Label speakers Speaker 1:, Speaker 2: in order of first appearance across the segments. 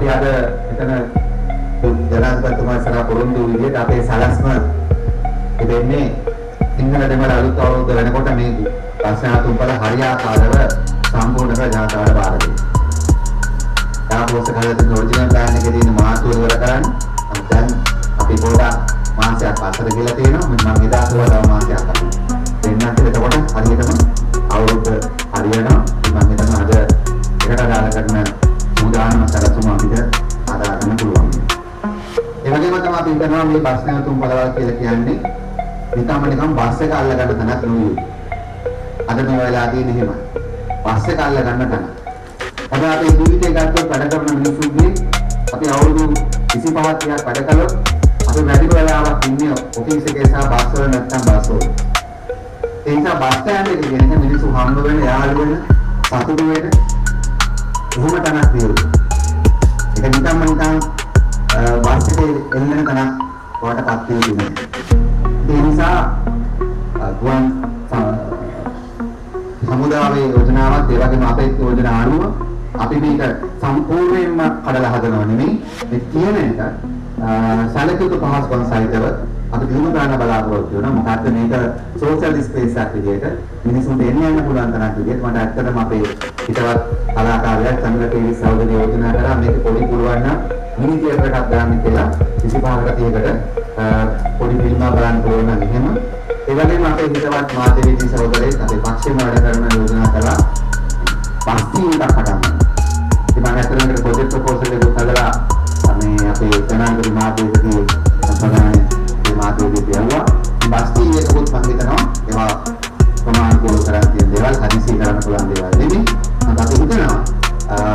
Speaker 1: අපි අද එතන ජනාධිපතිතුමා සරා පොරොන්දු විදිහට අපේ සලස්ම ඉතින්නේ සිංහල දෙමළ අලුත් අවුරුද්ද වෙනකොට මේ ප්‍රශ්නාතුම්පල හරියාකාරව සම්පූර්ණ කර ජනතාවට බාර දෙන්න. තාපෝස කාලේ ඔරිජිනල් ප්ලෑන් එකේ තියෙන මාතෘ ඉවර කරන්න. දැන් අපි පොඩක් මාසයක් අතර ගිහලා තියෙනවා. මම එදා තව මාසයක් අතර. දෙන්නත් එතකොට හරියටම අවුරුද්ද හරියනවා. මම හිතනවා අද එකට දාලා කරන උදාහරණ සැලසුම අපිට අදා ගන්න පුළුවන්. ඒ වගේම තමයි අපි කරනවා මේ බස් නැවතුම් පළවල් කියලා කියන්නේ නිකම් බස් එක අල්ල ගන්න තැනක් නෙවෙයි. අද මේ වෙලාව තියෙන එහෙමයි. බස් එක අල්ල ගන්න තැන. අද අපි ජීවිතේ ගත්තොත් වැඩ කරන මිනිස්සුන්ගේ අපි අවුරුදු 25ක් 30ක් වැඩ කළොත් අපි වැඩි වෙලාවක් ඉන්නේ ඔෆිස් එකේ සහ බස් වල නැත්නම් බස් වල. ඒ නිසා බස් ස්ටෑන්ඩ් එකේ ගෙන මිනිස්සු හම්බ වෙන යාළු වෙන සතුටු වෙන එහෙම තැනක් තියෙනවා. ඒක නිකම්ම නිකන් බස් එකේ එල්ලෙන තැනක් වටපත් වෙන්නේ. ඒ නිසා ගුවන් සමුදායේ යෝජනාවක් ඒ වගේම අපේ යෝජනා අනුව අපි මේක සම්පූර්ණයෙන්ම කඩලා හදනව නෙමෙයි මේ කියන එක සැලකියුතු පහසුකම් සහිතව අපි දිනු ගන්න බලාපොරොත්තු වෙනවා. මොකද මේක සෝෂල් ස්පේස් එකක් විදිහට මිනිසුන්ට එන්න පුළුවන් තරක් විදිහට මට ඇත්තටම අපේ හිතවත් කලාකාරයෙක් චන්ද්‍ර කේවි සහෝදරය යෝජනා කරා මේක පොඩි පුළුවන් නම් මිනි තියටර් එකක් දාන්න කියලා 25කට 30කට පොඩි ෆිල්මක් බලන්න පුළුවන් නම් එහෙම. ඒ වගේම අපේ හිතවත් මාධ්‍යවේදී සහෝදරයෙක් අපේ පක්ෂේම වැඩ කරන යෝජනා කළා පස්තියකට පටන් ගන්න. ඉතින් මම ඇත්තටම ප්‍රොජෙක්ට් ප්‍රොපෝසල් එක හදලා මේ අපේ ජනාධිපති මාධ්‍යවේදී සම්බන්ධයෙන් මේ මාධ්‍යවේදී කියනවා පස්තිය එකකුත් මම හිතනවා ඒවා ප්‍රමාණිකව කරලා තියෙන දේවල් හදිසිය කරන්න පුළුවන් දේවල් නෙමෙයි. මම අපි හිතනවා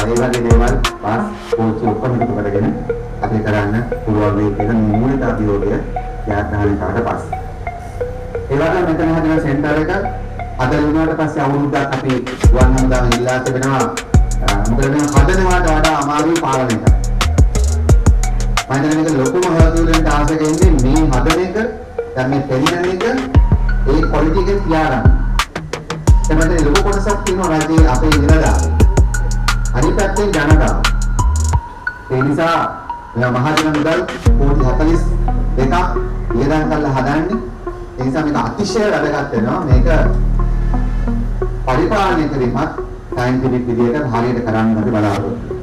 Speaker 1: ඒ වගේ දේවල් පාස් පොත් ඔක්කොම එකතු කරගෙන අපි කරන්න පුළුවන් වෙයි කියන මූලික අභියෝගය යාත්‍රාවෙන් කාට පස්සේ. ඒ වගේම මෙතන හදන සෙන්ටර් එක අද වුණාට පස්සේ අවුරුද්දක් අපි ගුවන් හමුදාවෙන් ඉල්ලා තිබෙනවා මොකද මේ හදනවාට වඩා අමාරුයි පාලනය කරන්න. මම හිතන්නේ මේක ලොකුම හේතුවෙන් තාසක ඉන්නේ මේ හදන එක දැන් මේ පෙන්නන එක ඒ ක්වොලිටි එක තියාගන්න. එතකොට ලොකු කොටසක් තියෙනවා රජයේ අපේ නිලධාරීන්. අනිත් පැත්තෙන් ජනතාව. ඒ නිසා මේ මහජන මුදල් කෝටි 42ක් වියදම් කරලා හදන්නේ. ඒ නිසා මේක අතිශය වැදගත් වෙනවා. මේක පරිපාලනය කිරීමත් සයින්ටිෆික් විදියට හරියට කරන්න අපි බලාපොරොත්තු